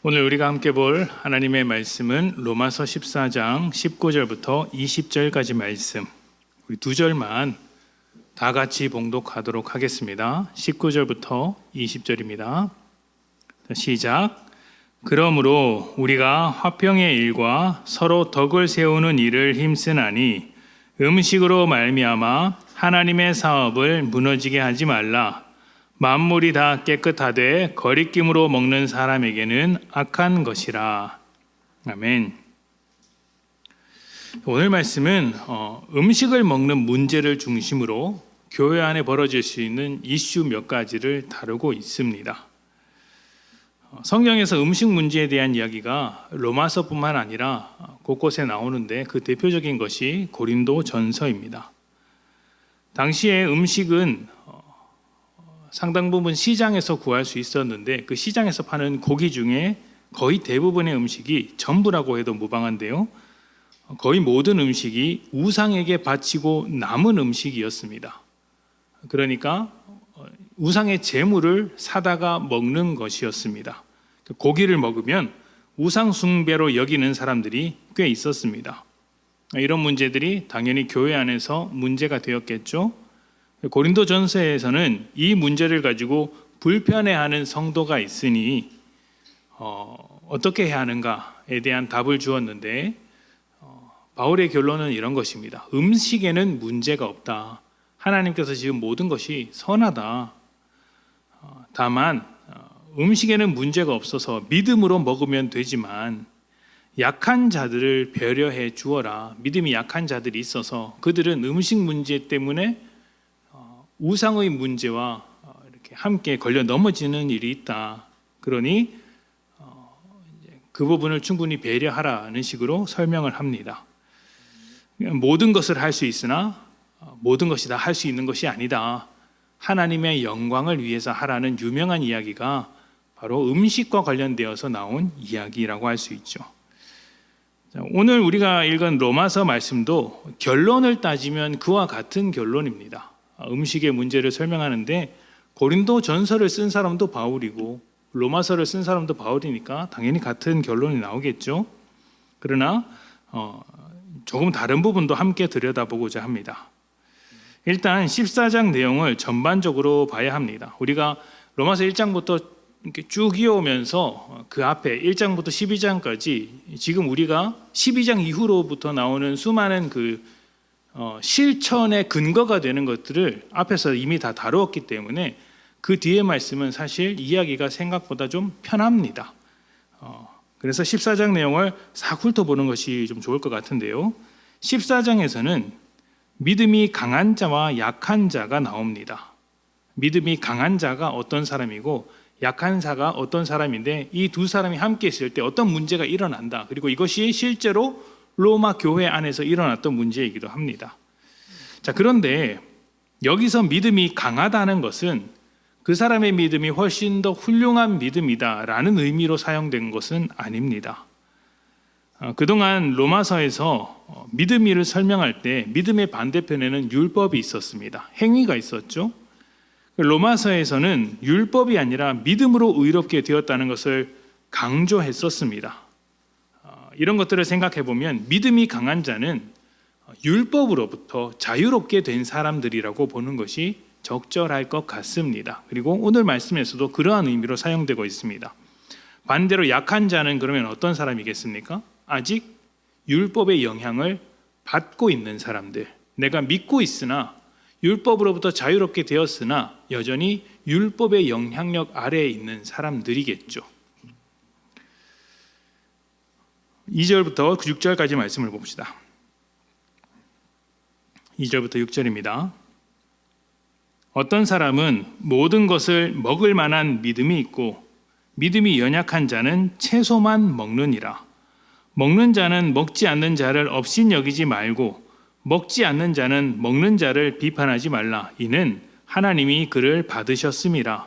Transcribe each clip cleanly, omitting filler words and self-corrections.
오늘 우리가 함께 볼 하나님의 말씀은 로마서 14장 19절부터 20절까지 말씀, 우리 두 절만 다 같이 봉독하도록 하겠습니다. 19절부터 20절입니다. 시작. 그러므로 우리가 화평의 일과 서로 덕을 세우는 일을 힘쓰나니 음식으로 말미암아 하나님의 사업을 무너지게 하지 말라. 만물이 다 깨끗하되 거리낌으로 먹는 사람에게는 악한 것이라. 아멘. 오늘 말씀은 음식을 먹는 문제를 중심으로 교회 안에 벌어질 수 있는 이슈 몇 가지를 다루고 있습니다. 성경에서 음식 문제에 대한 이야기가 로마서뿐만 아니라 곳곳에 나오는데 그 대표적인 것이 고린도 전서입니다. 당시에 음식은 상당 부분 시장에서 구할 수 있었는데 그 시장에서 파는 고기 중에 거의 대부분의 음식이 전부라고 해도 무방한데요. 거의 모든 음식이 우상에게 바치고 남은 음식이었습니다. 그러니까 우상의 제물을 사다가 먹는 것이었습니다. 고기를 먹으면 우상 숭배로 여기는 사람들이 꽤 있었습니다. 이런 문제들이 당연히 교회 안에서 문제가 되었겠죠. 고린도 전서에서는 이 문제를 가지고 불편해하는 성도가 있으니 어떻게 해야 하는가에 대한 답을 주었는데 바울의 결론은 이런 것입니다. 음식에는 문제가 없다. 하나님께서 지은 모든 것이 선하다. 다만 음식에는 문제가 없어서 믿음으로 먹으면 되지만 약한 자들을 배려해 주어라. 믿음이 약한 자들이 있어서 그들은 음식 문제 때문에 우상의 문제와 이렇게 함께 걸려 넘어지는 일이 있다. 그러니 그 부분을 충분히 배려하라는 식으로 설명을 합니다. 모든 것을 할 수 있으나 모든 것이 다 할 수 있는 것이 아니다. 하나님의 영광을 위해서 하라는 유명한 이야기가 바로 음식과 관련되어서 나온 이야기라고 할 수 있죠. 오늘 우리가 읽은 로마서 말씀도 결론을 따지면 그와 같은 결론입니다. 음식의 문제를 설명하는데 고린도 전서를 쓴 사람도 바울이고 로마서를 쓴 사람도 바울이니까 당연히 같은 결론이 나오겠죠. 그러나 조금 다른 부분도 함께 들여다보고자 합니다. 일단 14장 내용을 전반적으로 봐야 합니다. 우리가 로마서 1장부터 이렇게 쭉 이어오면서 그 앞에 1장부터 12장까지 지금 우리가 12장 이후로부터 나오는 수많은 실천의 근거가 되는 것들을 앞에서 이미 다 다루었기 때문에 그 뒤에 말씀은 사실 이야기가 생각보다 좀 편합니다. 그래서 14장 내용을 사훑어 보는 것이 좀 좋을 것 같은데요. 14장에서는 믿음이 강한 자와 약한 자가 나옵니다. 믿음이 강한 자가 어떤 사람이고 약한 자가 어떤 사람인데 이 두 사람이 함께 있을 때 어떤 문제가 일어난다. 그리고 이것이 실제로 로마 교회 안에서 일어났던 문제이기도 합니다. 자, 그런데 여기서 믿음이 강하다는 것은 그 사람의 믿음이 훨씬 더 훌륭한 믿음이다라는 의미로 사용된 것은 아닙니다. 그동안 로마서에서 믿음이를 설명할 때 믿음의 반대편에는 율법이 있었습니다. 행위가 있었죠. 로마서에서는 율법이 아니라 믿음으로 의롭게 되었다는 것을 강조했었습니다. 이런 것들을 생각해 보면 믿음이 강한 자는 율법으로부터 자유롭게 된 사람들이라고 보는 것이 적절할 것 같습니다. 그리고 오늘 말씀에서도 그러한 의미로 사용되고 있습니다. 반대로 약한 자는 그러면 어떤 사람이겠습니까? 아직 율법의 영향을 받고 있는 사람들. 내가 믿고 있으나 율법으로부터 자유롭게 되었으나 여전히 율법의 영향력 아래에 있는 사람들이겠죠. 2절부터 6절까지 말씀을 봅시다. 2절부터 6절입니다. 어떤 사람은 모든 것을 먹을 만한 믿음이 있고 믿음이 연약한 자는 채소만 먹느니라. 먹는 자는 먹지 않는 자를 업신여기지 말고 먹지 않는 자는 먹는 자를 비판하지 말라. 이는 하나님이 그를 받으셨음이라.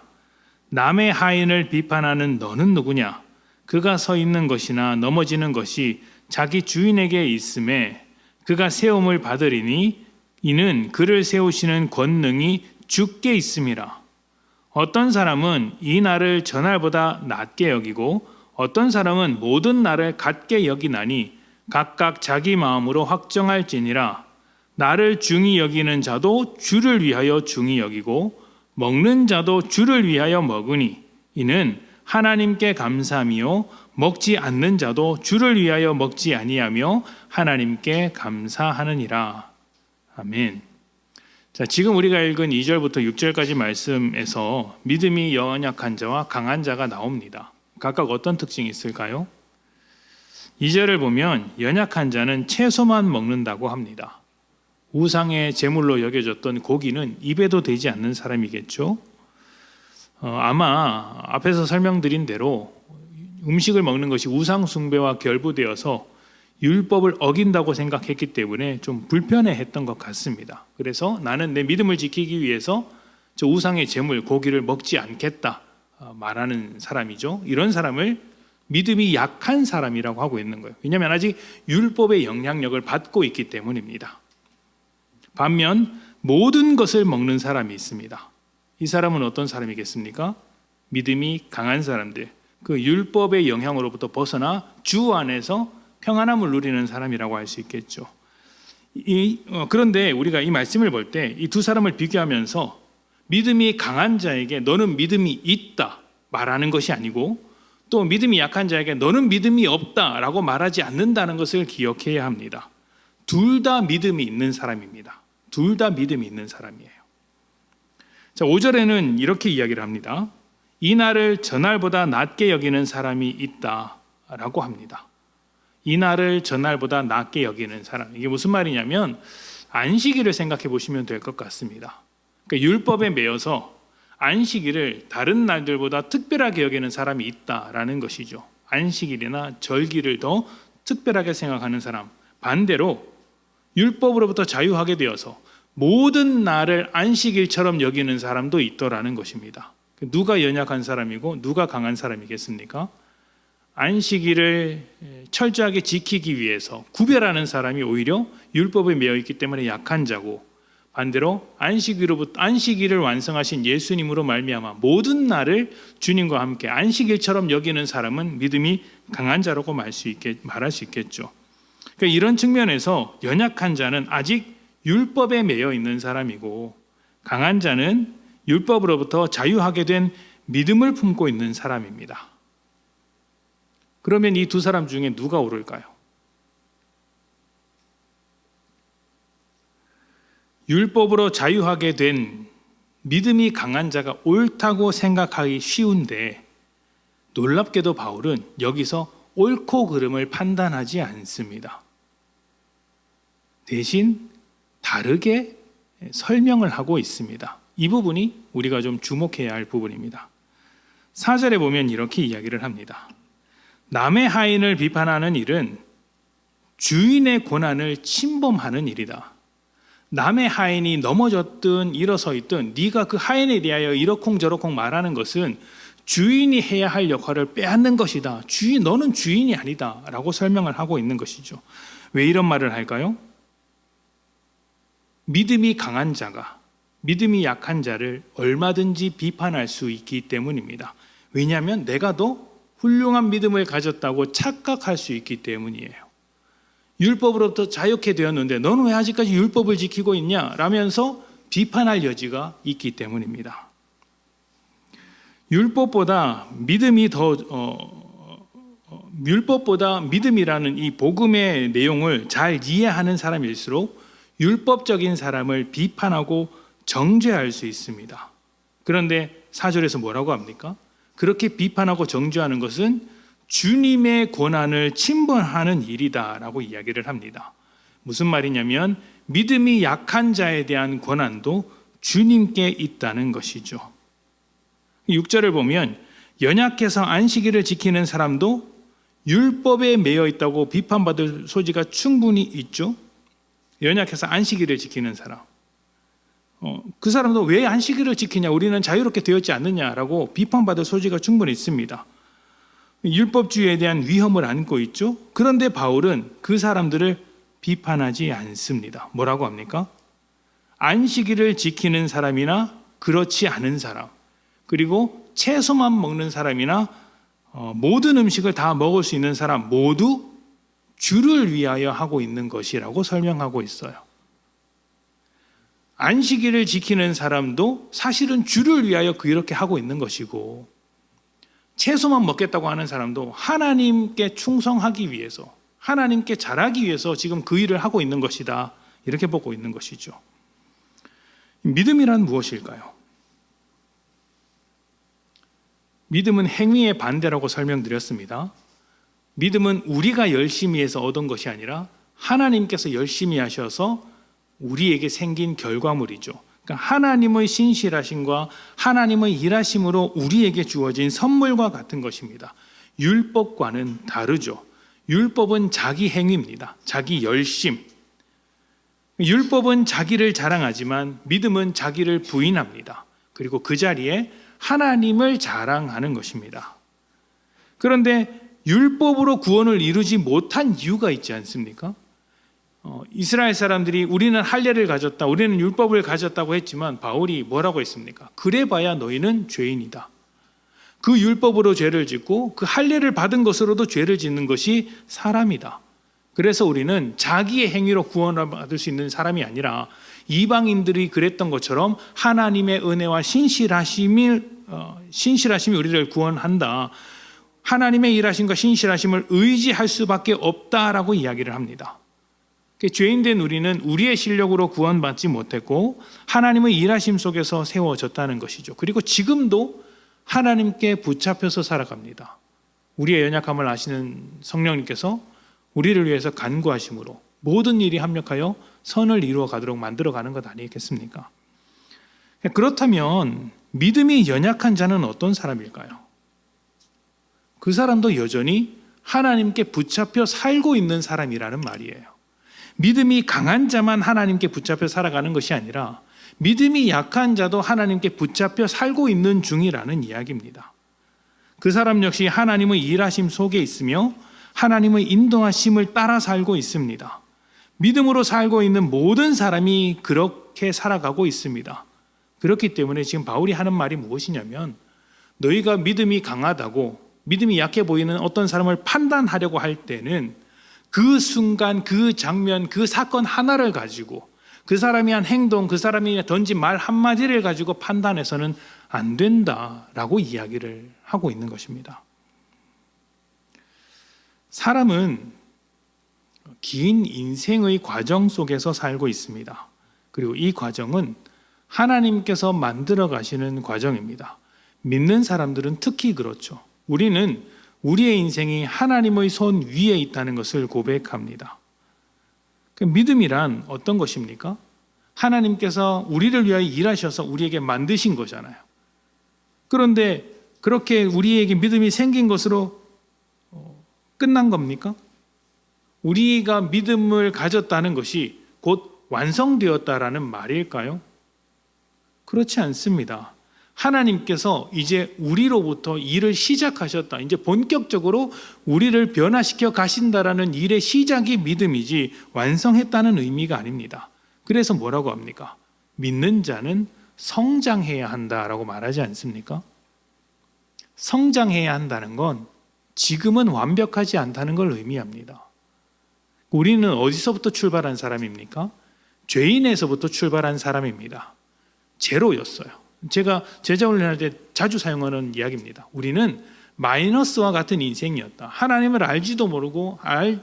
남의 하인을 비판하는 너는 누구냐? 그가 서 있는 것이나 넘어지는 것이 자기 주인에게 있음에 그가 세움을 받으리니 이는 그를 세우시는 권능이 주께 있음이라. 어떤 사람은 이 날을 전날보다 낮게 여기고 어떤 사람은 모든 날을 같게 여기나니 각각 자기 마음으로 확정할지니라. 나를 중히 여기는 자도 주를 위하여 중히 여기고 먹는 자도 주를 위하여 먹으니 이는 하나님께 감사함이요 먹지 않는 자도 주를 위하여 먹지 아니하며 하나님께 감사하느니라. 아멘. 자, 지금 우리가 읽은 2절부터 6절까지 말씀에서 믿음이 연약한 자와 강한 자가 나옵니다. 각각 어떤 특징이 있을까요? 2절을 보면 연약한 자는 채소만 먹는다고 합니다. 우상의 제물로 여겨졌던 고기는 입에도 대지 않는 사람이겠죠. 아마 앞에서 설명드린 대로 음식을 먹는 것이 우상 숭배와 결부되어서 율법을 어긴다고 생각했기 때문에 좀 불편해했던 것 같습니다. 그래서 나는 내 믿음을 지키기 위해서 저 우상의 제물, 고기를 먹지 않겠다 말하는 사람이죠. 이런 사람을 믿음이 약한 사람이라고 하고 있는 거예요. 왜냐하면 아직 율법의 영향력을 받고 있기 때문입니다. 반면 모든 것을 먹는 사람이 있습니다. 이 사람은 어떤 사람이겠습니까? 믿음이 강한 사람들, 그 율법의 영향으로부터 벗어나 주 안에서 평안함을 누리는 사람이라고 할 수 있겠죠. 그런데 우리가 이 말씀을 볼 때 이 두 사람을 비교하면서 믿음이 강한 자에게 너는 믿음이 있다 말하는 것이 아니고 또 믿음이 약한 자에게 너는 믿음이 없다라고 말하지 않는다는 것을 기억해야 합니다. 둘 다 믿음이 있는 사람입니다. 둘 다 믿음이 있는 사람이에요. 자, 5절에는 이렇게 이야기를 합니다. 이 날을 전날보다 낮게 여기는 사람이 있다라고 합니다. 이 날을 전날보다 낮게 여기는 사람. 이게 무슨 말이냐면 안식일을 생각해 보시면 될 것 같습니다. 그러니까 율법에 매여서 안식일을 다른 날들보다 특별하게 여기는 사람이 있다라는 것이죠. 안식일이나 절기를 더 특별하게 생각하는 사람. 반대로 율법으로부터 자유하게 되어서 모든 날을 안식일처럼 여기는 사람도 있더라는 것입니다. 누가 연약한 사람이고 누가 강한 사람이겠습니까? 안식일을 철저하게 지키기 위해서 구별하는 사람이 오히려 율법에 매여 있기 때문에 약한 자고, 반대로 안식일을 완성하신 예수님으로 말미암아 모든 날을 주님과 함께 안식일처럼 여기는 사람은 믿음이 강한 자라고 말할 수 있겠죠. 그러니까 이런 측면에서 연약한 자는 아직 율법에 매여 있는 사람이고 강한 자는 율법으로부터 자유하게 된 믿음을 품고 있는 사람입니다. 그러면 이 두 사람 중에 누가 오를까요? 율법으로 자유하게 된 믿음이 강한 자가 옳다고 생각하기 쉬운데 놀랍게도 바울은 여기서 옳고 그름을 판단하지 않습니다. 대신 다르게 설명을 하고 있습니다. 이 부분이 우리가 좀 주목해야 할 부분입니다. 4절에 보면 이렇게 이야기를 합니다. 남의 하인을 비판하는 일은 주인의 권한을 침범하는 일이다. 남의 하인이 넘어졌든 일어서 있든 네가 그 하인에 대하여 이러쿵저러쿵 말하는 것은 주인이 해야 할 역할을 빼앗는 것이다. 너는 주인이 아니다 라고 설명을 하고 있는 것이죠. 왜 이런 말을 할까요? 믿음이 강한 자가 믿음이 약한 자를 얼마든지 비판할 수 있기 때문입니다. 왜냐하면 내가 더 훌륭한 믿음을 가졌다고 착각할 수 있기 때문이에요. 율법으로부터 자유케 되었는데 너는 왜 아직까지 율법을 지키고 있냐? 라면서 비판할 여지가 있기 때문입니다. 율법보다 믿음이라는 이 복음의 내용을 잘 이해하는 사람일수록 율법적인 사람을 비판하고 정죄할 수 있습니다. 그런데 4절에서 뭐라고 합니까? 그렇게 비판하고 정죄하는 것은 주님의 권한을 침범하는 일이다라고 이야기를 합니다. 무슨 말이냐면 믿음이 약한 자에 대한 권한도 주님께 있다는 것이죠. 6절을 보면 연약해서 안식일을 지키는 사람도 율법에 매여 있다고 비판받을 소지가 충분히 있죠. 연약해서 안식일을 지키는 사람, 그 사람도 왜 안식일을 지키냐, 우리는 자유롭게 되었지 않느냐라고 비판받을 소지가 충분히 있습니다. 율법주의에 대한 위험을 안고 있죠. 그런데 바울은 그 사람들을 비판하지 않습니다. 뭐라고 합니까? 안식일을 지키는 사람이나 그렇지 않은 사람, 그리고 채소만 먹는 사람이나 모든 음식을 다 먹을 수 있는 사람 모두 주를 위하여 하고 있는 것이라고 설명하고 있어요. 안식일을 지키는 사람도 사실은 주를 위하여 그렇게 하고 있는 것이고, 채소만 먹겠다고 하는 사람도 하나님께 충성하기 위해서, 하나님께 잘하기 위해서 지금 그 일을 하고 있는 것이다, 이렇게 보고 있는 것이죠. 믿음이란 무엇일까요? 믿음은 행위의 반대라고 설명드렸습니다. 믿음은 우리가 열심히 해서 얻은 것이 아니라 하나님께서 열심히 하셔서 우리에게 생긴 결과물이죠. 그러니까 하나님의 신실하심과 하나님의 일하심으로 우리에게 주어진 선물과 같은 것입니다. 율법과는 다르죠. 율법은 자기 행위입니다. 자기 열심. 율법은 자기를 자랑하지만 믿음은 자기를 부인합니다. 그리고 그 자리에 하나님을 자랑하는 것입니다. 그런데 율법으로 구원을 이루지 못한 이유가 있지 않습니까? 이스라엘 사람들이 우리는 할례를 가졌다, 우리는 율법을 가졌다고 했지만 바울이 뭐라고 했습니까? 그래봐야 너희는 죄인이다. 그 율법으로 죄를 짓고 그 할례를 받은 것으로도 죄를 짓는 것이 사람이다. 그래서 우리는 자기의 행위로 구원을 받을 수 있는 사람이 아니라 이방인들이 그랬던 것처럼 하나님의 은혜와 신실하심이 우리를 구원한다. 하나님의 일하심과 신실하심을 의지할 수밖에 없다라고 이야기를 합니다. 죄인된 우리는 우리의 실력으로 구원받지 못했고 하나님의 일하심 속에서 세워졌다는 것이죠. 그리고 지금도 하나님께 붙잡혀서 살아갑니다. 우리의 연약함을 아시는 성령님께서 우리를 위해서 간구하심으로 모든 일이 합력하여 선을 이루어 가도록 만들어가는 것 아니겠습니까? 그렇다면 믿음이 연약한 자는 어떤 사람일까요? 그 사람도 여전히 하나님께 붙잡혀 살고 있는 사람이라는 말이에요. 믿음이 강한 자만 하나님께 붙잡혀 살아가는 것이 아니라 믿음이 약한 자도 하나님께 붙잡혀 살고 있는 중이라는 이야기입니다. 그 사람 역시 하나님의 일하심 속에 있으며 하나님의 인도하심을 따라 살고 있습니다. 믿음으로 살고 있는 모든 사람이 그렇게 살아가고 있습니다. 그렇기 때문에 지금 바울이 하는 말이 무엇이냐면, 너희가 믿음이 강하다고 믿음이 약해 보이는 어떤 사람을 판단하려고 할 때는 그 순간, 그 장면, 그 사건 하나를 가지고 그 사람이 한 행동, 그 사람이 던진 말 한마디를 가지고 판단해서는 안 된다라고 이야기를 하고 있는 것입니다. 사람은 긴 인생의 과정 속에서 살고 있습니다. 그리고 이 과정은 하나님께서 만들어 가시는 과정입니다. 믿는 사람들은 특히 그렇죠. 우리는 우리의 인생이 하나님의 손 위에 있다는 것을 고백합니다. 믿음이란 어떤 것입니까? 하나님께서 우리를 위하여 일하셔서 우리에게 만드신 거잖아요. 그런데 그렇게 우리에게 믿음이 생긴 것으로 끝난 겁니까? 우리가 믿음을 가졌다는 것이 곧 완성되었다라는 말일까요? 그렇지 않습니다. 하나님께서 이제 우리로부터 일을 시작하셨다. 이제 본격적으로 우리를 변화시켜 가신다라는 일의 시작이 믿음이지 완성했다는 의미가 아닙니다. 그래서 뭐라고 합니까? 믿는 자는 성장해야 한다라고 말하지 않습니까? 성장해야 한다는 건 지금은 완벽하지 않다는 걸 의미합니다. 우리는 어디서부터 출발한 사람입니까? 죄인에서부터 출발한 사람입니다. 제로였어요. 제가 제자훈련할 때 자주 사용하는 이야기입니다. 우리는 마이너스와 같은 인생이었다. 하나님을 알지도 모르고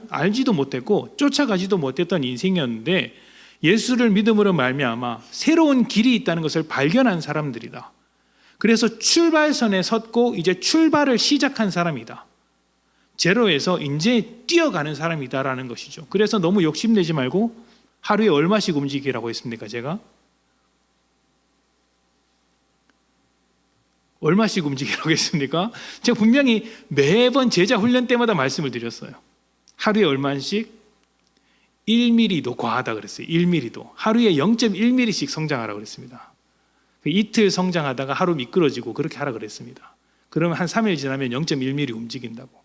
알지도 못했고 쫓아가지도 못했던 인생이었는데 예수를 믿음으로 말미암아 새로운 길이 있다는 것을 발견한 사람들이다. 그래서 출발선에 섰고 이제 출발을 시작한 사람이다. 제로에서 이제 뛰어가는 사람이다라는 것이죠. 그래서 너무 욕심내지 말고 하루에 얼마씩 움직이라고 했습니까? 제가 얼마씩 움직이라고 했습니까? 제가 분명히 매번 제자 훈련 때마다 말씀을 드렸어요. 하루에 얼마씩? 1mm도 과하다 그랬어요. 1mm도. 하루에 0.1mm씩 성장하라고 그랬습니다. 이틀 성장하다가 하루 미끄러지고 그렇게 하라 그랬습니다. 그러면 한 3일 지나면 0.1mm 움직인다고.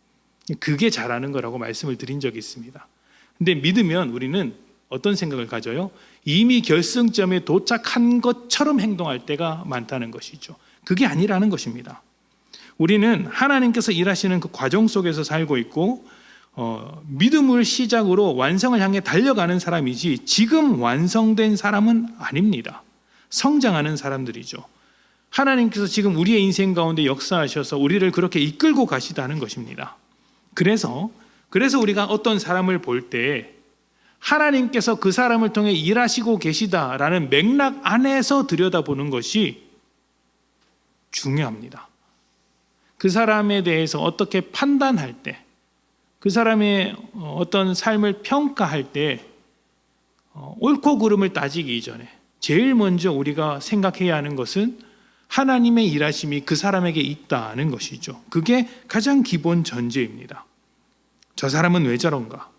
그게 잘하는 거라고 말씀을 드린 적이 있습니다. 근데 믿으면 우리는 어떤 생각을 가져요? 이미 결승점에 도착한 것처럼 행동할 때가 많다는 것이죠. 그게 아니라는 것입니다. 우리는 하나님께서 일하시는 그 과정 속에서 살고 있고 믿음을 시작으로 완성을 향해 달려가는 사람이지 지금 완성된 사람은 아닙니다. 성장하는 사람들이죠. 하나님께서 지금 우리의 인생 가운데 역사하셔서 우리를 그렇게 이끌고 가시다는 것입니다. 그래서 우리가 어떤 사람을 볼 때 하나님께서 그 사람을 통해 일하시고 계시다라는 맥락 안에서 들여다보는 것이 중요합니다. 그 사람에 대해서 어떻게 판단할 때, 그 사람의 어떤 삶을 평가할 때 옳고 그름을 따지기 이전에 제일 먼저 우리가 생각해야 하는 것은 하나님의 일하심이 그 사람에게 있다는 것이죠. 그게 가장 기본 전제입니다. 저 사람은 왜 저런가?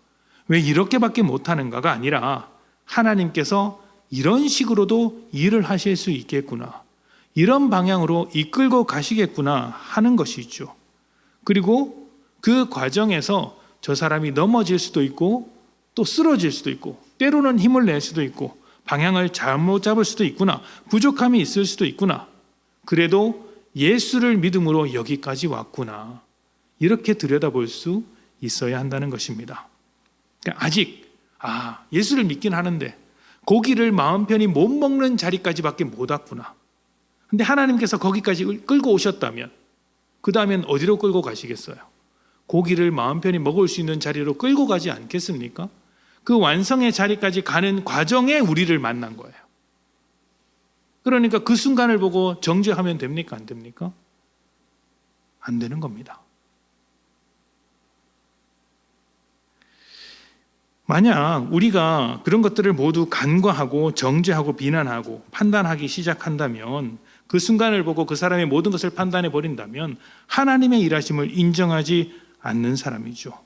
왜 이렇게밖에 못하는가가 아니라 하나님께서 이런 식으로도 일을 하실 수 있겠구나, 이런 방향으로 이끌고 가시겠구나 하는 것이죠. 그리고 그 과정에서 저 사람이 넘어질 수도 있고 또 쓰러질 수도 있고 때로는 힘을 낼 수도 있고 방향을 잘못 잡을 수도 있구나, 부족함이 있을 수도 있구나, 그래도 예수를 믿음으로 여기까지 왔구나, 이렇게 들여다볼 수 있어야 한다는 것입니다. 아직 예수를 믿긴 하는데 고기를 마음 편히 못 먹는 자리까지밖에 못 왔구나. 근데 하나님께서 거기까지 끌고 오셨다면 그 다음엔 어디로 끌고 가시겠어요? 고기를 마음 편히 먹을 수 있는 자리로 끌고 가지 않겠습니까? 그 완성의 자리까지 가는 과정에 우리를 만난 거예요. 그러니까 그 순간을 보고 정죄하면 됩니까? 안 됩니까? 안 되는 겁니다. 만약 우리가 그런 것들을 모두 간과하고 정죄하고 비난하고 판단하기 시작한다면, 그 순간을 보고 그 사람의 모든 것을 판단해 버린다면 하나님의 일하심을 인정하지 않는 사람이죠.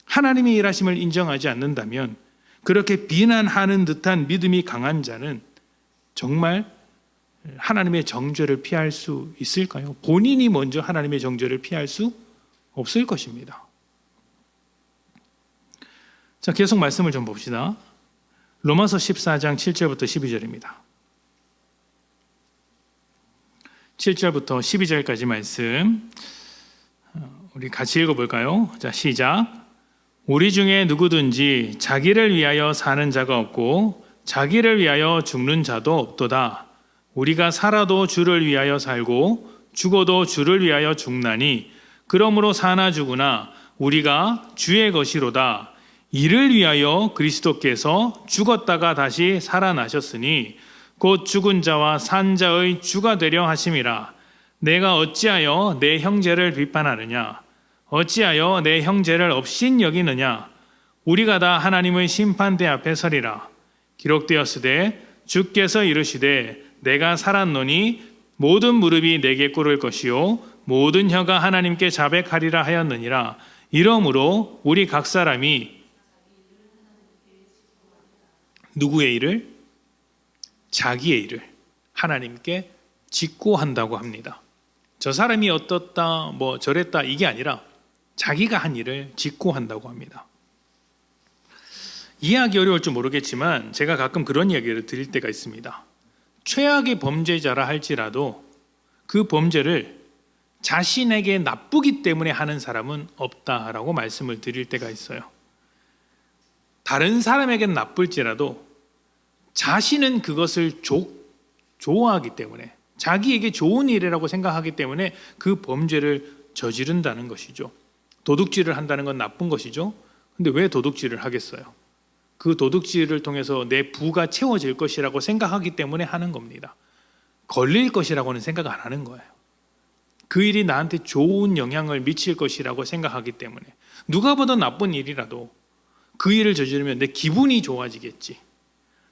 하나님의 일하심을 인정하지 않는다면 그렇게 비난하는 듯한 믿음이 강한 자는 정말 하나님의 정죄를 피할 수 있을까요? 본인이 먼저 하나님의 정죄를 피할 수 없을 것입니다. 자, 계속 말씀을 좀 봅시다. 로마서 14장 7절부터 12절입니다. 7절부터 12절까지 말씀 우리 같이 읽어볼까요? 자, 시작. 우리 중에 누구든지 자기를 위하여 사는 자가 없고 자기를 위하여 죽는 자도 없도다. 우리가 살아도 주를 위하여 살고 죽어도 주를 위하여 죽나니 그러므로 사나 죽으나 우리가 주의 것이로다. 이를 위하여 그리스도께서 죽었다가 다시 살아나셨으니 곧 죽은 자와 산 자의 주가 되려 하심이라. 내가 어찌하여 내 형제를 비판하느냐? 어찌하여 내 형제를 업신 여기느냐? 우리가 다 하나님의 심판대 앞에 서리라. 기록되었으되 주께서 이르시되 내가 살았노니 모든 무릎이 내게 꿇을 것이요 모든 혀가 하나님께 자백하리라 하였느니라. 이러므로 우리 각 사람이 누구의 일을? 자기의 일을 하나님께 직고한다고 합니다. 저 사람이 어떻다, 저랬다, 이게 아니라 자기가 한 일을 직고한다고 합니다. 이해하기 어려울 줄 모르겠지만 제가 가끔 그런 이야기를 드릴 때가 있습니다. 최악의 범죄자라 할지라도 그 범죄를 자신에게 나쁘기 때문에 하는 사람은 없다라고 말씀을 드릴 때가 있어요. 다른 사람에게는 나쁠지라도 자신은 그것을 좋아하기 때문에, 자기에게 좋은 일이라고 생각하기 때문에 그 범죄를 저지른다는 것이죠. 도둑질을 한다는 건 나쁜 것이죠. 근데 왜 도둑질을 하겠어요? 그 도둑질을 통해서 내 부가 채워질 것이라고 생각하기 때문에 하는 겁니다. 걸릴 것이라고는 생각 안 하는 거예요. 그 일이 나한테 좋은 영향을 미칠 것이라고 생각하기 때문에, 누가 보던 나쁜 일이라도 그 일을 저지르면 내 기분이 좋아지겠지,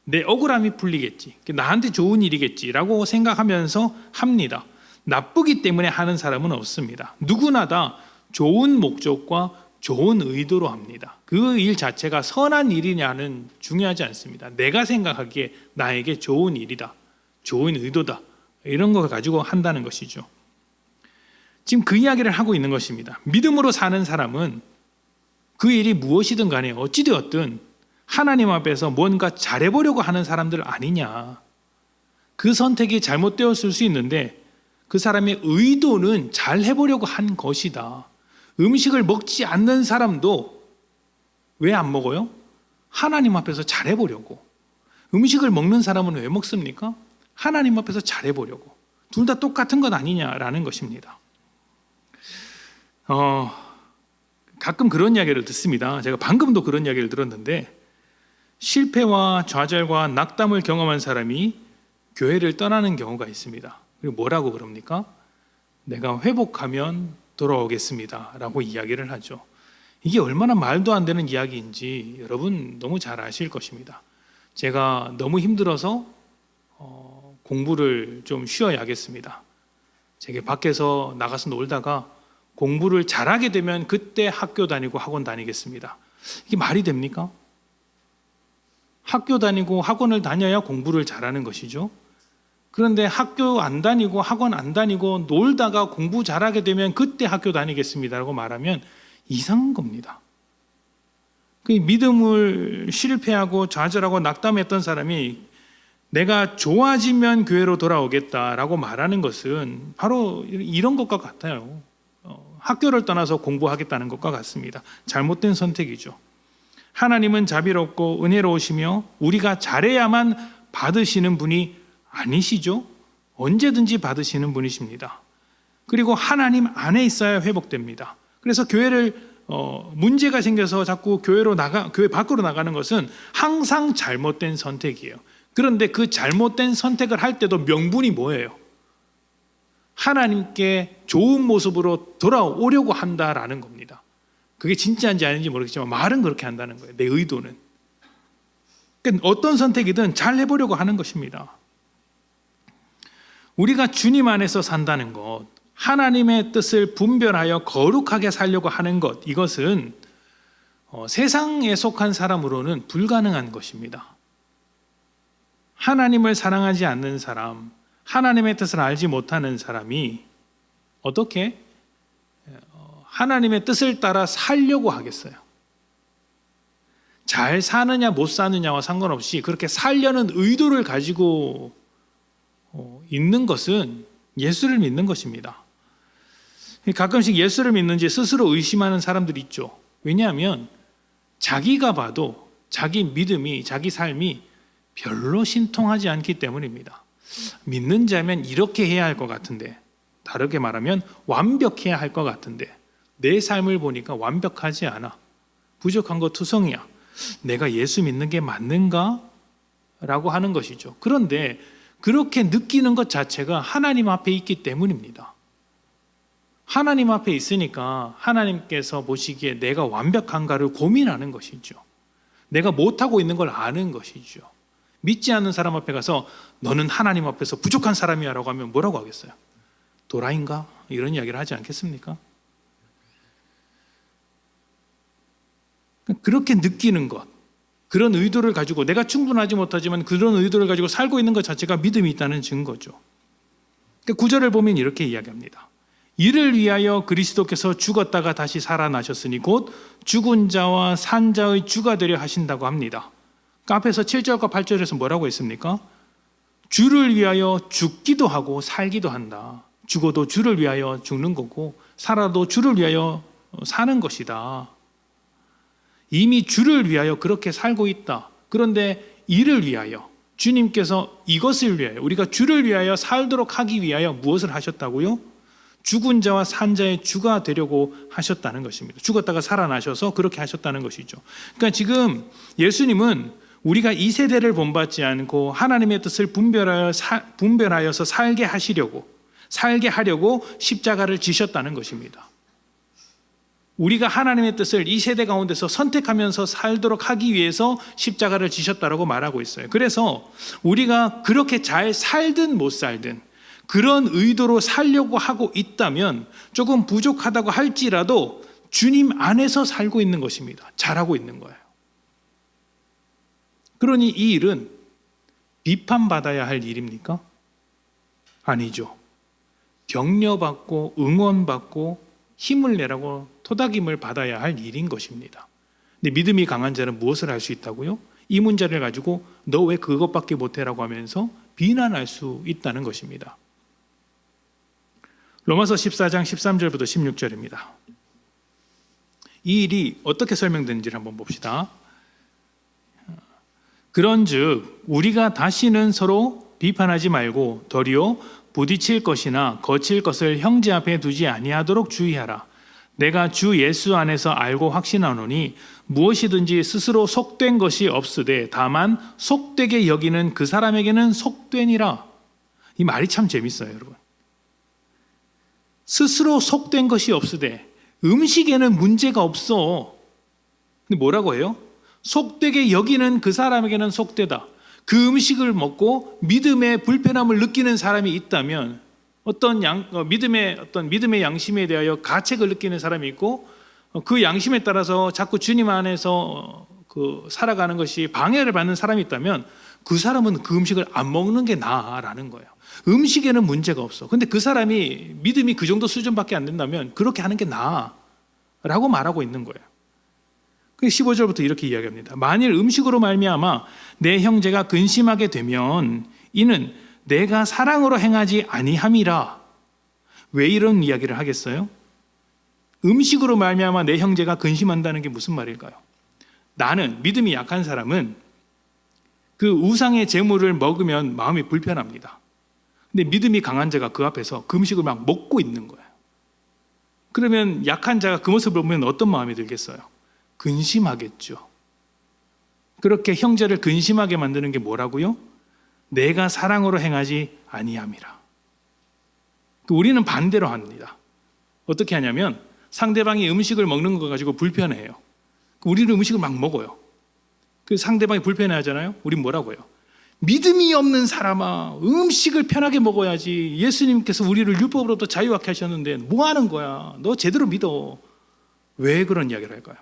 내 억울함이 풀리겠지, 나한테 좋은 일이겠지라고 생각하면서 합니다. 나쁘기 때문에 하는 사람은 없습니다. 누구나 다 좋은 목적과 좋은 의도로 합니다. 그 일 자체가 선한 일이냐는 중요하지 않습니다. 내가 생각하기에 나에게 좋은 일이다, 좋은 의도다, 이런 거 가지고 한다는 것이죠. 지금 그 이야기를 하고 있는 것입니다. 믿음으로 사는 사람은 그 일이 무엇이든 간에 어찌되었든 하나님 앞에서 뭔가 잘해보려고 하는 사람들 아니냐. 그 선택이 잘못되었을 수 있는데 그 사람의 의도는 잘 해보려고 한 것이다. 음식을 먹지 않는 사람도 왜 안 먹어요? 하나님 앞에서 잘 해보려고. 음식을 먹는 사람은 왜 먹습니까? 하나님 앞에서 잘 해보려고. 둘 다 똑같은 것 아니냐라는 것입니다. 가끔 그런 이야기를 듣습니다. 제가 방금도 그런 이야기를 들었는데, 실패와 좌절과 낙담을 경험한 사람이 교회를 떠나는 경우가 있습니다. 그리고 뭐라고 그럽니까? 내가 회복하면 돌아오겠습니다 라고 이야기를 하죠. 이게 얼마나 말도 안 되는 이야기인지 여러분 너무 잘 아실 것입니다. 제가 너무 힘들어서 공부를 좀 쉬어야겠습니다. 제가 밖에서 나가서 놀다가 공부를 잘하게 되면 그때 학교 다니고 학원 다니겠습니다. 이게 말이 됩니까? 학교 다니고 학원을 다녀야 공부를 잘하는 것이죠. 그런데 학교 안 다니고 학원 안 다니고 놀다가 공부 잘하게 되면 그때 학교 다니겠습니다라고 말하면 이상한 겁니다. 그 믿음을 실패하고 좌절하고 낙담했던 사람이 내가 좋아지면 교회로 돌아오겠다라고 말하는 것은 바로 이런 것과 같아요. 학교를 떠나서 공부하겠다는 것과 같습니다. 잘못된 선택이죠. 하나님은 자비롭고 은혜로우시며 우리가 잘해야만 받으시는 분이 아니시죠? 언제든지 받으시는 분이십니다. 그리고 하나님 안에 있어야 회복됩니다. 그래서 교회를 문제가 생겨서 자꾸 교회 밖으로 나가는 것은 항상 잘못된 선택이에요. 그런데 그 잘못된 선택을 할 때도 명분이 뭐예요? 하나님께 좋은 모습으로 돌아오려고 한다라는 겁니다. 그게 진짜인지 아닌지 모르겠지만 말은 그렇게 한다는 거예요. 내 의도는. 그러니까 어떤 선택이든 잘 해보려고 하는 것입니다. 우리가 주님 안에서 산다는 것, 하나님의 뜻을 분별하여 거룩하게 살려고 하는 것, 이것은 세상에 속한 사람으로는 불가능한 것입니다. 하나님을 사랑하지 않는 사람, 하나님의 뜻을 알지 못하는 사람이 어떻게 하나님의 뜻을 따라 살려고 하겠어요? 잘 사느냐 못 사느냐와 상관없이 그렇게 살려는 의도를 가지고 있는 것은 예수를 믿는 것입니다. 가끔씩 예수를 믿는지 스스로 의심하는 사람들이 있죠. 왜냐하면 자기가 봐도 자기 믿음이, 자기 삶이 별로 신통하지 않기 때문입니다. 믿는 자면 이렇게 해야 할 것 같은데, 다르게 말하면 완벽해야 할 것 같은데 내 삶을 보니까 완벽하지 않아. 부족한 거 투성이야. 내가 예수 믿는 게 맞는가? 라고 하는 것이죠. 그런데 그렇게 느끼는 것 자체가 하나님 앞에 있기 때문입니다. 하나님 앞에 있으니까 하나님께서 보시기에 내가 완벽한가를 고민하는 것이죠. 내가 못하고 있는 걸 아는 것이죠. 믿지 않는 사람 앞에 가서 너는 하나님 앞에서 부족한 사람이야 라고 하면 뭐라고 하겠어요? 도라인가? 이런 이야기를 하지 않겠습니까? 그렇게 느끼는 것, 그런 의도를 가지고 내가 충분하지 못하지만 그런 의도를 가지고 살고 있는 것 자체가 믿음이 있다는 증거죠. 구절을 보면 이렇게 이야기합니다. 이를 위하여 그리스도께서 죽었다가 다시 살아나셨으니 곧 죽은 자와 산 자의 주가 되려 하신다고 합니다. 앞에서 7절과 8절에서 뭐라고 했습니까? 주를 위하여 죽기도 하고 살기도 한다. 죽어도 주를 위하여 죽는 거고 살아도 주를 위하여 사는 것이다. 이미 주를 위하여 그렇게 살고 있다. 그런데 이를 위하여, 주님께서 이것을 위하여, 우리가 주를 위하여 살도록 하기 위하여 무엇을 하셨다고요? 죽은 자와 산 자의 주가 되려고 하셨다는 것입니다. 죽었다가 살아나셔서 그렇게 하셨다는 것이죠. 그러니까 지금 예수님은 우리가 이 세대를 본받지 않고 하나님의 뜻을 분별하여서 살게 하려고 십자가를 지셨다는 것입니다. 우리가 하나님의 뜻을 이 세대 가운데서 선택하면서 살도록 하기 위해서 십자가를 지셨다라고 말하고 있어요. 그래서 우리가 그렇게 잘 살든 못 살든 그런 의도로 살려고 하고 있다면 조금 부족하다고 할지라도 주님 안에서 살고 있는 것입니다. 잘하고 있는 거예요. 그러니 이 일은 비판받아야 할 일입니까? 아니죠. 격려받고 응원받고 힘을 내라고 토닥임을 받아야 할 일인 것입니다. 근데 믿음이 강한 자는 무엇을 할 수 있다고요? 이 문제를 가지고 너 왜 그것밖에 못해라고 하면서 비난할 수 있다는 것입니다. 로마서 14장 13절부터 16절입니다. 이 일이 어떻게 설명되는지를 한번 봅시다. 그런즉 우리가 다시는 서로 비판하지 말고 도리어 부딪힐 것이나 거칠 것을 형제 앞에 두지 아니하도록 주의하라. 내가 주 예수 안에서 알고 확신하노니 무엇이든지 스스로 속된 것이 없으되 다만 속되게 여기는 그 사람에게는 속되니라. 이 말이 참 재밌어요, 여러분. 스스로 속된 것이 없으되 음식에는 문제가 없어. 근데 뭐라고 해요? 속되게 여기는 그 사람에게는 속되다. 그 음식을 먹고 믿음의 불편함을 느끼는 사람이 있다면 믿음의 양심에 대하여 가책을 느끼는 사람이 있고 그 양심에 따라서 자꾸 주님 안에서 살아가는 것이 방해를 받는 사람이 있다면 그 사람은 그 음식을 안 먹는 게 나아라는 거예요. 음식에는 문제가 없어. 근데 그 사람이 믿음이 그 정도 수준밖에 안 된다면 그렇게 하는 게 나아라고 말하고 있는 거예요. 15절부터 이렇게 이야기합니다. 만일 음식으로 말미암아 내 형제가 근심하게 되면 이는 내가 사랑으로 행하지 아니함이라. 왜 이런 이야기를 하겠어요? 음식으로 말미암아 내 형제가 근심한다는 게 무슨 말일까요? 나는 믿음이 약한 사람은 그 우상의 제물을 먹으면 마음이 불편합니다. 근데 믿음이 강한 자가 그 앞에서 그 음식을 막 먹고 있는 거예요. 그러면 약한 자가 그 모습을 보면 어떤 마음이 들겠어요? 근심하겠죠. 그렇게 형제를 근심하게 만드는 게 뭐라고요? 내가 사랑으로 행하지 아니함이라. 우리는 반대로 합니다. 어떻게 하냐면 상대방이 음식을 먹는 거 가지고 불편해해요. 우리는 음식을 막 먹어요. 그 상대방이 불편해하잖아요. 우린 뭐라고 해요? 믿음이 없는 사람아, 음식을 편하게 먹어야지. 예수님께서 우리를 율법으로부터 자유하게 하셨는데 뭐 하는 거야? 너 제대로 믿어. 왜 그런 이야기를 할까요?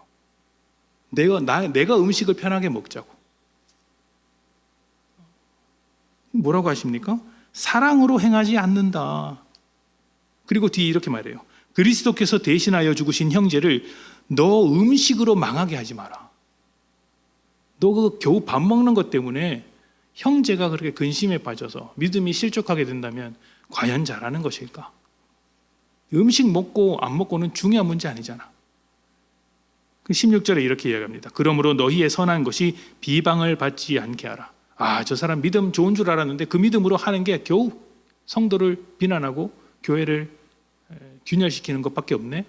내가 음식을 편하게 먹자고. 뭐라고 하십니까? 사랑으로 행하지 않는다. 그리고 뒤에 이렇게 말해요. 그리스도께서 대신하여 죽으신 형제를 너 음식으로 망하게 하지 마라. 너 겨우 밥 먹는 것 때문에 형제가 그렇게 근심에 빠져서 믿음이 실족하게 된다면 과연 잘하는 것일까? 음식 먹고 안 먹고는 중요한 문제 아니잖아. 16절에 이렇게 이야기합니다. 그러므로 너희의 선한 것이 비방을 받지 않게 하라. 저 사람 믿음 좋은 줄 알았는데 그 믿음으로 하는 게 겨우 성도를 비난하고 교회를 균열시키는 것밖에 없네.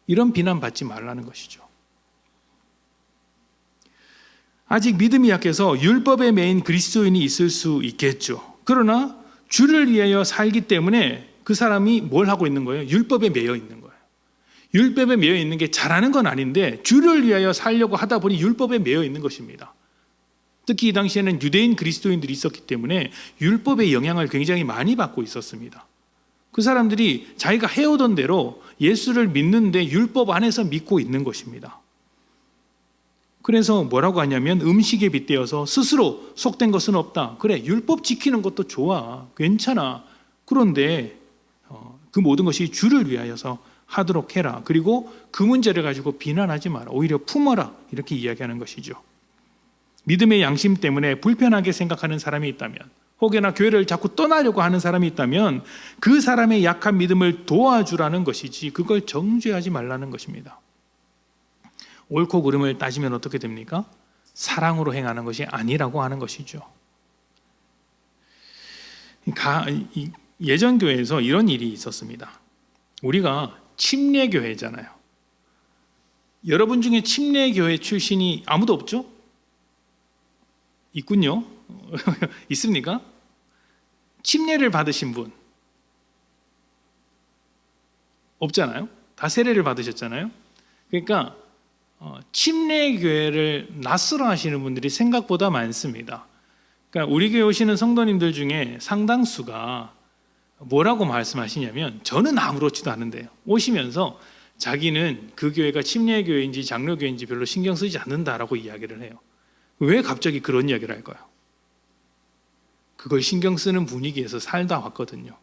이런 비난 받지 말라는 것이죠. 아직 믿음이 약해서 율법에 매인 그리스도인이 있을 수 있겠죠. 그러나 주를 위하여 살기 때문에 그 사람이 뭘 하고 있는 거예요? 율법에 매여 있는 거예요. 율법에 매여 있는 게 잘하는 건 아닌데 주를 위하여 살려고 하다 보니 율법에 매여 있는 것입니다. 특히 이 당시에는 유대인 그리스도인들이 있었기 때문에 율법의 영향을 굉장히 많이 받고 있었습니다. 그 사람들이 자기가 해오던 대로 예수를 믿는데 율법 안에서 믿고 있는 것입니다. 그래서 뭐라고 하냐면 음식에 빗대어서 스스로 속된 것은 없다. 그래, 율법 지키는 것도 좋아. 괜찮아. 그런데 그 모든 것이 주를 위하여서 하도록 해라. 그리고 그 문제를 가지고 비난하지 마라. 오히려 품어라. 이렇게 이야기하는 것이죠. 믿음의 양심 때문에 불편하게 생각하는 사람이 있다면, 혹여나 교회를 자꾸 떠나려고 하는 사람이 있다면 그 사람의 약한 믿음을 도와주라는 것이지 그걸 정죄하지 말라는 것입니다. 옳고 그름을 따지면 어떻게 됩니까? 사랑으로 행하는 것이 아니라고 하는 것이죠. 예전 교회에서 이런 일이 있었습니다. 우리가 침례교회잖아요. 여러분 중에 침례교회 출신이 아무도 없죠? 있군요. 있습니까? 침례를 받으신 분 없잖아요. 다 세례를 받으셨잖아요. 그러니까 침례교회를 낯설어 하시는 분들이 생각보다 많습니다. 그러니까 우리 교회 오시는 성도님들 중에 상당수가 뭐라고 말씀하시냐면, 저는 아무렇지도 않은데 오시면서 자기는 그 교회가 침례교회인지 장로교회인지 별로 신경 쓰지 않는다라고 이야기를 해요. 왜 갑자기 그런 이야기를 할까요? 그걸 신경 쓰는 분위기에서 살다 왔거든요.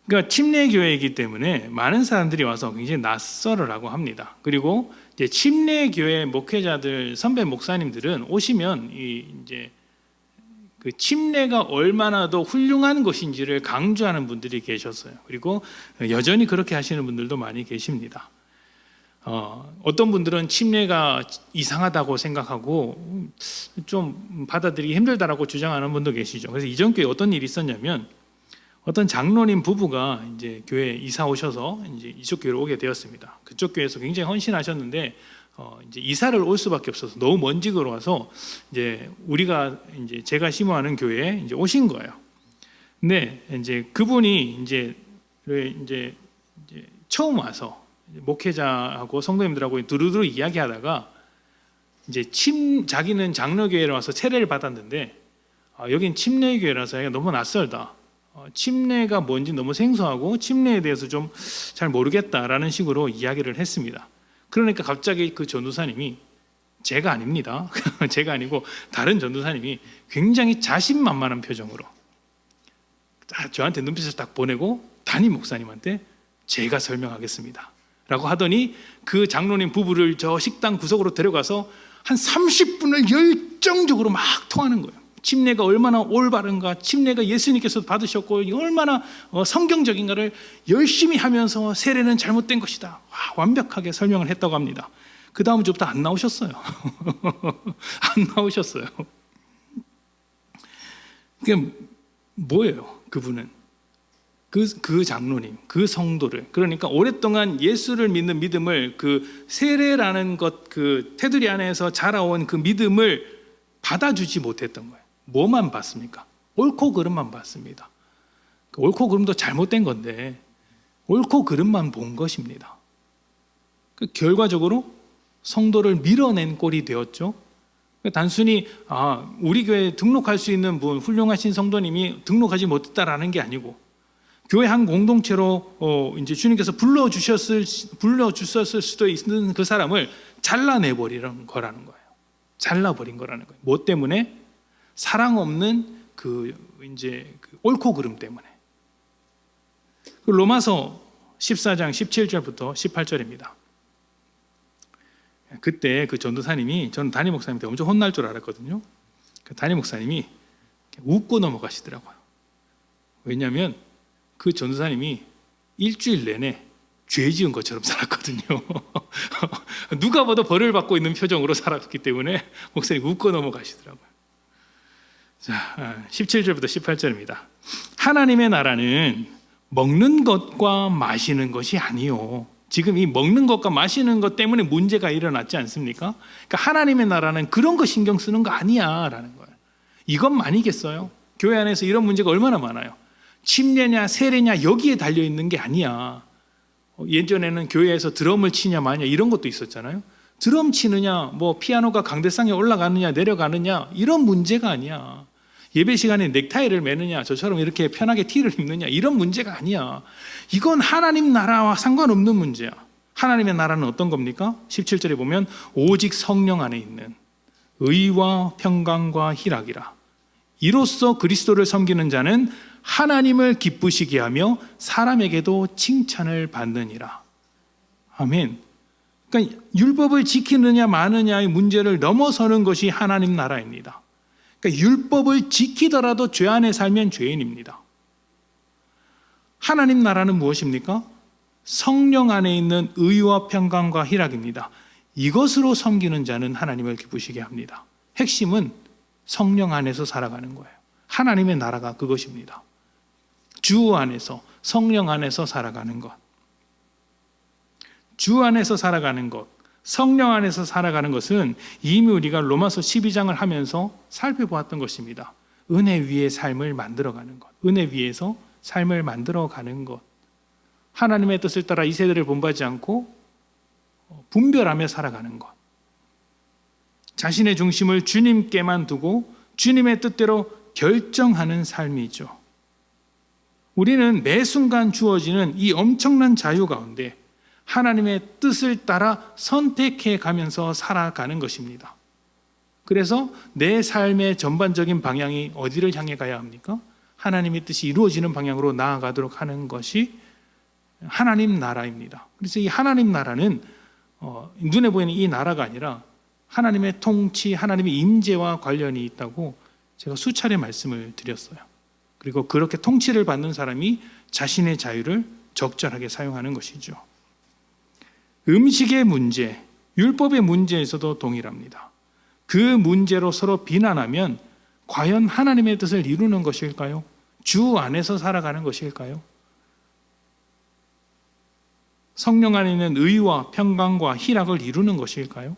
그러니까 침례교회이기 때문에 많은 사람들이 와서 굉장히 낯설으라고 합니다. 그리고 이제 침례교회 목회자들, 선배 목사님들은 오시면 이제 그 침례가 얼마나 더 훌륭한 것인지를 강조하는 분들이 계셨어요. 그리고 여전히 그렇게 하시는 분들도 많이 계십니다. 어떤 분들은 침례가 이상하다고 생각하고 좀 받아들이기 힘들다라고 주장하는 분도 계시죠. 그래서 이전 교회에 어떤 일이 있었냐면, 어떤 장로님 부부가 이제 교회에 이사 오셔서 이제 이쪽 교회로 오게 되었습니다. 그쪽 교회에서 굉장히 헌신하셨는데 이제 이사를 올 수밖에 없어서 너무 먼 지역으로 와서 이제 제가 심호하는 교회에 이제 오신 거예요. 근데 이제 그분이 이제 처음 와서 목회자하고 성도님들하고 두루두루 이야기하다가 이제 자기는 장로교회로 와서 세례를 받았는데 여긴 침례교회라서 너무 낯설다. 침례가 뭔지 너무 생소하고 침례에 대해서 좀 잘 모르겠다라는 식으로 이야기를 했습니다. 그러니까 갑자기 그 전도사님이, 제가 아닙니다. 제가 아니고 다른 전도사님이 굉장히 자신만만한 표정으로 저한테 눈빛을 딱 보내고 담임 목사님한테 제가 설명하겠습니다 라고 하더니 그 장로님 부부를 저 식당 구석으로 데려가서 한 30분을 열정적으로 막 통하는 거예요. 침례가 얼마나 올바른가, 침례가 예수님께서 받으셨고 얼마나 성경적인가를 열심히 하면서 세례는 잘못된 것이다, 완벽하게 설명을 했다고 합니다. 그 다음 주부터 안 나오셨어요. 안 나오셨어요. 그게 뭐예요? 그분은 그 장로님, 그 성도를, 그러니까 오랫동안 예수를 믿는 믿음을, 그 세례라는 것, 그 테두리 안에서 자라온 그 믿음을 받아주지 못했던 거예요. 뭐만 봤습니까? 옳고 그름만 봤습니다. 옳고 그름도 잘못된 건데 옳고 그름만 본 것입니다. 결과적으로 성도를 밀어낸 꼴이 되었죠. 단순히 우리 교회에 등록할 수 있는 분, 훌륭하신 성도님이 등록하지 못했다라는 게 아니고, 교회 한 공동체로 이제 주님께서 불러주셨을 수도 있는 그 사람을 잘라내버리는 거라는 거예요. 잘라버린 거라는 거예요. 뭐 때문에? 사랑 없는 그 옳고 그름 때문에. 로마서 14장 17절부터 18절입니다. 그때 그 전도사님이, 저는 담임 목사님한테 엄청 혼날 줄 알았거든요. 그 담임 목사님이 웃고 넘어가시더라고요. 왜냐하면 그 전도사님이 일주일 내내 죄 지은 것처럼 살았거든요. 누가 봐도 벌을 받고 있는 표정으로 살았기 때문에 목사님이 웃고 넘어가시더라고요. 자, 17절부터 18절입니다. 하나님의 나라는 먹는 것과 마시는 것이 아니요. 지금 이 먹는 것과 마시는 것 때문에 문제가 일어났지 않습니까? 그러니까 하나님의 나라는 그런 거 신경 쓰는 거 아니야 라는 거예요. 이것만이겠어요? 교회 안에서 이런 문제가 얼마나 많아요. 침례냐 세례냐 여기에 달려있는 게 아니야. 예전에는 교회에서 드럼을 치냐 마냐 이런 것도 있었잖아요. 드럼 치느냐, 뭐 피아노가 강대상에 올라가느냐 내려가느냐 이런 문제가 아니야. 예배 시간에 넥타이를 매느냐, 저처럼 이렇게 편하게 티를 입느냐 이런 문제가 아니야. 이건 하나님 나라와 상관없는 문제야. 하나님의 나라는 어떤 겁니까? 17절에 보면 오직 성령 안에 있는 의와 평강과 희락이라. 이로써 그리스도를 섬기는 자는 하나님을 기쁘시게 하며 사람에게도 칭찬을 받느니라. 아멘. 그러니까 율법을 지키느냐 마느냐의 문제를 넘어서는 것이 하나님 나라입니다. 그러니까 율법을 지키더라도 죄 안에 살면 죄인입니다. 하나님 나라는 무엇입니까? 성령 안에 있는 의와 평강과 희락입니다. 이것으로 섬기는 자는 하나님을 기쁘시게 합니다. 핵심은 성령 안에서 살아가는 거예요. 하나님의 나라가 그것입니다. 주 안에서, 성령 안에서 살아가는 것. 주 안에서 살아가는 것, 성령 안에서 살아가는 것은 이미 우리가 로마서 12장을 하면서 살펴보았던 것입니다. 은혜 위의 삶을 만들어가는 것, 은혜 위에서 삶을 만들어가는 것. 하나님의 뜻을 따라 이 세대를 본받지 않고 분별하며 살아가는 것. 자신의 중심을 주님께만 두고 주님의 뜻대로 결정하는 삶이죠. 우리는 매 순간 주어지는 이 엄청난 자유 가운데 하나님의 뜻을 따라 선택해 가면서 살아가는 것입니다. 그래서 내 삶의 전반적인 방향이 어디를 향해 가야 합니까? 하나님의 뜻이 이루어지는 방향으로 나아가도록 하는 것이 하나님 나라입니다. 그래서 이 하나님 나라는 눈에 보이는 이 나라가 아니라 하나님의 통치, 하나님의 임재와 관련이 있다고 제가 수차례 말씀을 드렸어요. 그리고 그렇게 통치를 받는 사람이 자신의 자유를 적절하게 사용하는 것이죠. 음식의 문제, 율법의 문제에서도 동일합니다. 그 문제로 서로 비난하면 과연 하나님의 뜻을 이루는 것일까요? 주 안에서 살아가는 것일까요? 성령 안에 있는 의와 평강과 희락을 이루는 것일까요?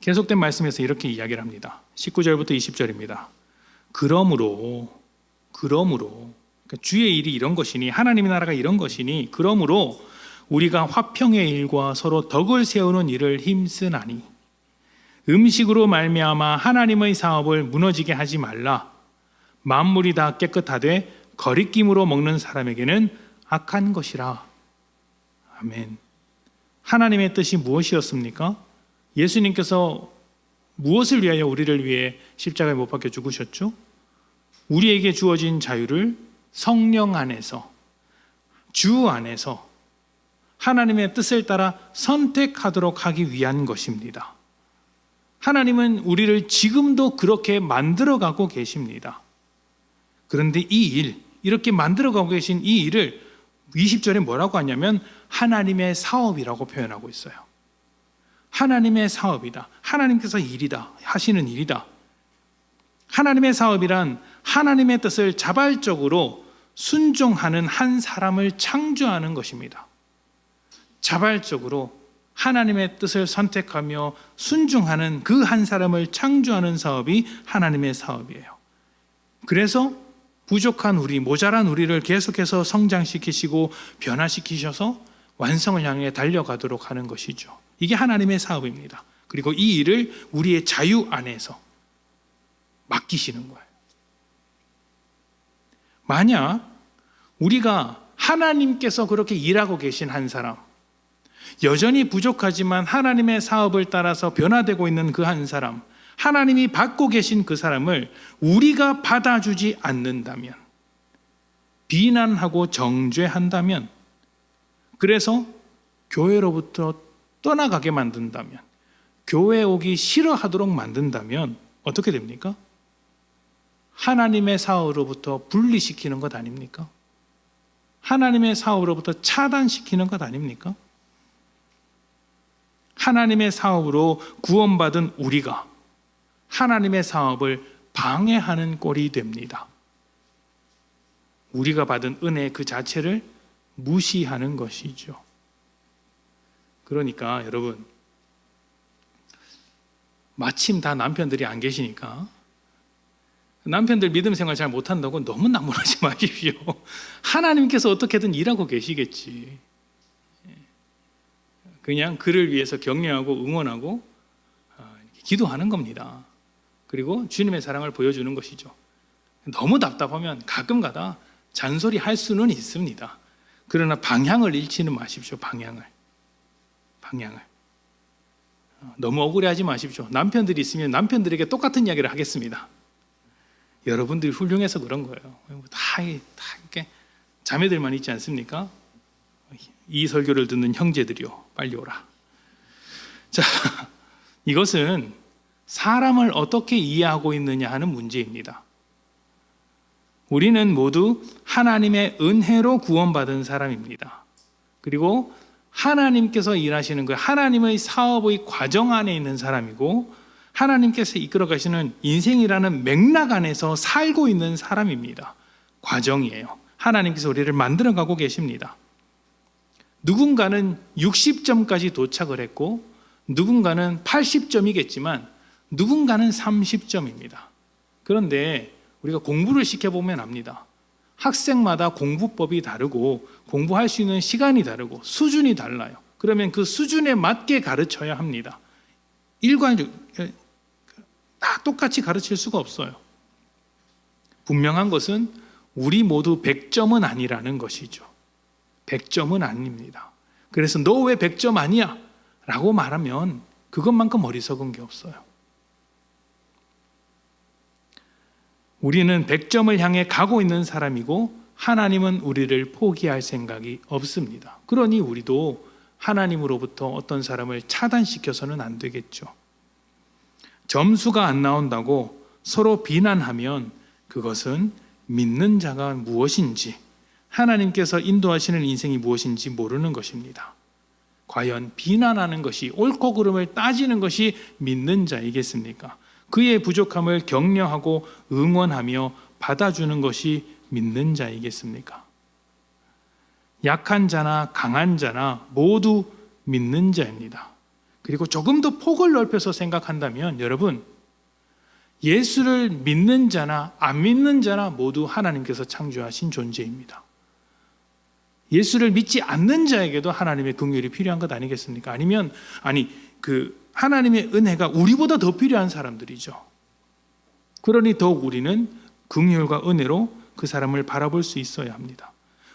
계속된 말씀에서 이렇게 이야기를 합니다. 19절부터 20절입니다. 그러므로 그러니까 주의 일이 이런 것이니, 하나님의 나라가 이런 것이니, 그러므로 우리가 화평의 일과 서로 덕을 세우는 일을 힘쓰나니 음식으로 말미암아 하나님의 사업을 무너지게 하지 말라. 만물이 다 깨끗하되 거리낌으로 먹는 사람에게는 악한 것이라. 아멘. 하나님의 뜻이 무엇이었습니까? 예수님께서 무엇을 위하여 우리를 위해 십자가에 못 박혀 죽으셨죠? 우리에게 주어진 자유를 성령 안에서, 주 안에서 하나님의 뜻을 따라 선택하도록 하기 위한 것입니다. 하나님은 우리를 지금도 그렇게 만들어가고 계십니다. 그런데 이 일, 이렇게 만들어가고 계신 이 일을 20절에 뭐라고 하냐면 하나님의 사업이라고 표현하고 있어요. 하나님의 사업이다. 하나님께서 일이다. 하시는 일이다. 하나님의 사업이란 하나님의 뜻을 자발적으로 순종하는 한 사람을 창조하는 것입니다. 자발적으로 하나님의 뜻을 선택하며 순종하는 그 한 사람을 창조하는 사업이 하나님의 사업이에요. 그래서 부족한 우리, 모자란 우리를 계속해서 성장시키시고 변화시키셔서 완성을 향해 달려가도록 하는 것이죠. 이게 하나님의 사업입니다. 그리고 이 일을 우리의 자유 안에서 맡기시는 거예요. 만약 우리가 하나님께서 그렇게 일하고 계신 한 사람, 여전히 부족하지만 하나님의 사업을 따라서 변화되고 있는 그 한 사람, 하나님이 받고 계신 그 사람을 우리가 받아주지 않는다면, 비난하고 정죄한다면, 그래서 교회로부터 떠나가게 만든다면, 교회에 오기 싫어하도록 만든다면 어떻게 됩니까? 하나님의 사업으로부터 분리시키는 것 아닙니까? 하나님의 사업으로부터 차단시키는 것 아닙니까? 하나님의 사업으로 구원받은 우리가 하나님의 사업을 방해하는 꼴이 됩니다. 우리가 받은 은혜 그 자체를 무시하는 것이죠. 그러니까 여러분, 마침 다 남편들이 안 계시니까 남편들 믿음 생활 잘 못한다고 너무 나무라지 마십시오. 하나님께서 어떻게든 일하고 계시겠지. 그냥 그를 위해서 격려하고 응원하고 기도하는 겁니다. 그리고 주님의 사랑을 보여주는 것이죠. 너무 답답하면 가끔가다 잔소리 할 수는 있습니다. 그러나 방향을 잃지는 마십시오. 방향을. 너무 억울해하지 마십시오. 남편들이 있으면 남편들에게 똑같은 이야기를 하겠습니다. 여러분들이 훌륭해서 그런 거예요. 다 이렇게 자매들만 있지 않습니까? 이 설교를 듣는 형제들이요, 빨리 오라. 자, 이것은 사람을 어떻게 이해하고 있느냐 하는 문제입니다. 우리는 모두 하나님의 은혜로 구원받은 사람입니다. 그리고 하나님께서 일하시는 그 하나님의 사업의 과정 안에 있는 사람이고, 하나님께서 이끌어 가시는 인생이라는 맥락 안에서 살고 있는 사람입니다. 과정이에요. 하나님께서 우리를 만들어가고 계십니다. 누군가는 60점까지 도착을 했고, 누군가는 80점이겠지만 누군가는 30점입니다. 그런데 우리가 공부를 시켜보면 압니다. 학생마다 공부법이 다르고 공부할 수 있는 시간이 다르고 수준이 달라요. 그러면 그 수준에 맞게 가르쳐야 합니다. 일관적으로 다 똑같이 가르칠 수가 없어요. 분명한 것은 우리 모두 100점은 아니라는 것이죠. 100점은 아닙니다. 그래서 너 왜 100점 아니야? 라고 말하면 그것만큼 어리석은 게 없어요. 우리는 100점을 향해 가고 있는 사람이고 하나님은 우리를 포기할 생각이 없습니다. 그러니 우리도 하나님으로부터 어떤 사람을 차단시켜서는 안 되겠죠. 점수가 안 나온다고 서로 비난하면 그것은 믿는 자가 무엇인지, 하나님께서 인도하시는 인생이 무엇인지 모르는 것입니다. 과연 비난하는 것이, 옳고 그름을 따지는 것이 믿는 자이겠습니까? 그의 부족함을 격려하고 응원하며 받아주는 것이 믿는 자이겠습니까? 약한 자나 강한 자나 모두 믿는 자입니다. 그리고 조금 더 폭을 넓혀서 생각한다면 여러분, 예수를 믿는 자나 안 믿는 자나 모두 하나님께서 창조하신 존재입니다. 예수를 믿지 않는 자에게도 하나님의 긍휼이 필요한 것 아니겠습니까? 하나님의 은혜가 우리보다 더 필요한 사람들이죠. 그러니 더욱 우리는 긍휼과 은혜로 그 사람을 바라볼 수 있어야 합니다.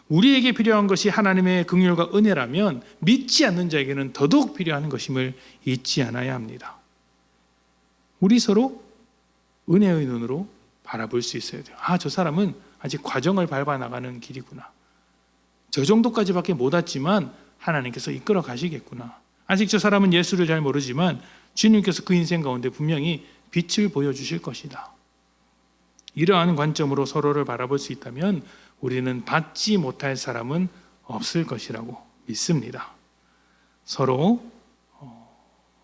우리에게 필요한 것이 하나님의 긍휼과 은혜라면 믿지 않는 자에게는 더더욱 필요한 것임을 잊지 않아야 합니다. 우리 서로 은혜의 눈으로 바라볼 수 있어야 돼요. 저 사람은 아직 과정을 밟아 나가는 길이구나. 저 정도까지밖에 못 왔지만 하나님께서 이끌어 가시겠구나. 아직 저 사람은 예수를 잘 모르지만 주님께서 그 인생 가운데 분명히 빛을 보여주실 것이다. 이러한 관점으로 서로를 바라볼 수 있다면 우리는 받지 못할 사람은 없을 것이라고 믿습니다. 서로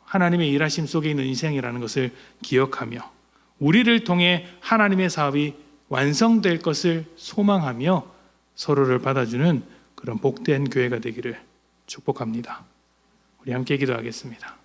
하나님의 일하심 속에 있는 인생이라는 것을 기억하며 우리를 통해 하나님의 사업이 완성될 것을 소망하며 서로를 받아주는 그런 복된 교회가 되기를 축복합니다. 우리 함께 기도하겠습니다.